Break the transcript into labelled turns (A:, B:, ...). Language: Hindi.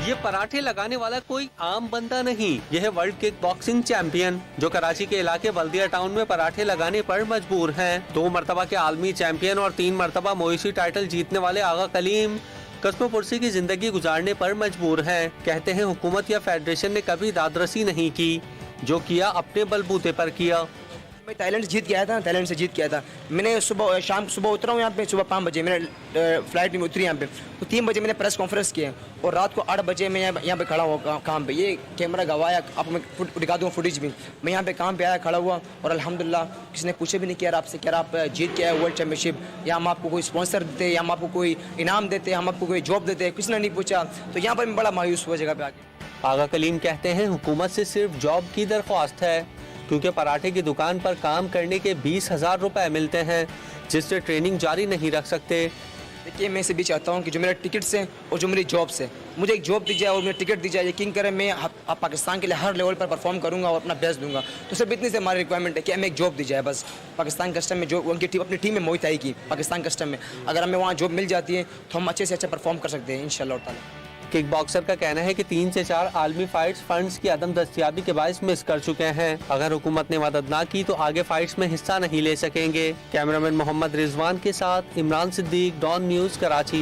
A: ये पराठे लगाने वाला कोई आम बंदा नहीं, यह है वर्ल्ड किक बॉक्सिंग चैंपियन जो कराची के इलाके बल्दिया टाउन में पराठे लगाने पर मजबूर हैं। 2 मरतबा के आलमी चैंपियन और 3 मरतबा मोइशी टाइटल जीतने वाले आगा कलीम कस्म पुरसी की जिंदगी गुजारने पर मजबूर हैं। कहते हैं हुकूमत या फेडरेशन ने कभी दादरसी नहीं की, जो किया अपने बलबूते पर किया।
B: मैं थाईलैंड से जीत के आया था, थाईलैंड से जीत के आया था। मैंने सुबह उतरा हूँ यहाँ पे, सुबह 5 बजे मैंने फ्लाइट में उतरी यहाँ पे, तो 3 बजे मैंने प्रेस कॉन्फ्रेंस किया और रात को 8 बजे मैं यहाँ पे खड़ा हुआ काम पे। ये कैमरा गवाया, आपको मैं दिखा दूँगा फुटेज भी। मैं यहाँ पे काम पे आया, खड़ा हुआ और अल्हम्दुलिल्लाह किसी ने पूछे भी नहीं किया आपसे, क्या आप जीत के आए वर्ल्ड चैम्पियनशिप, या हम आपको कोई स्पॉन्सर देते, या हम आपको कोई इनाम देते, हम आपको कोई जॉब देते, किसी ने नहीं पूछा। तो यहाँ पर मैं बड़ा मायूस हुआ जगह पे आके।
A: आगा कलीम कहते हैं हुकूमत से सिर्फ जॉब की दरख्वास्त है, क्योंकि पराठे की दुकान पर काम करने के 20,000 रुपए मिलते हैं, जिससे ट्रेनिंग जारी नहीं रख सकते।
B: देखिए, मैं इसे भी चाहता हूँ कि जो मेरा टिकट है और जो मेरी जॉब से, मुझे एक जॉब दी जाए और मेरा टिकट दी जाए। यकीन करें, मैं आप पाकिस्तान के लिए हर लेवल पर परफॉर्म करूँगा और अपना बेस्ट दूंगा। तो सिर्फ इतनी से हमारी रिक्वायरमेंट है कि हमें एक जॉब दी जाए बस। पाकिस्तान कस्टम में जो उनकी टीम, अपनी टीम में मोहित आई की पाकिस्तान कस्टम में, अगर हमें वहाँ जॉब मिल जाती है तो हम अच्छे से अच्छा परफॉर्म कर सकते हैं इंशाल्लाह ताला।
A: किक बॉक्सर का कहना है कि 3 से 4 आलमी फाइट्स फंड्स की अदम दस्तियाबी के बायस मिस कर चुके हैं। अगर हुकूमत ने मदद ना की तो आगे फाइट्स में हिस्सा नहीं ले सकेंगे। कैमरामैन मोहम्मद रिजवान के साथ इमरान सिद्दीक, डॉन न्यूज़, कराची।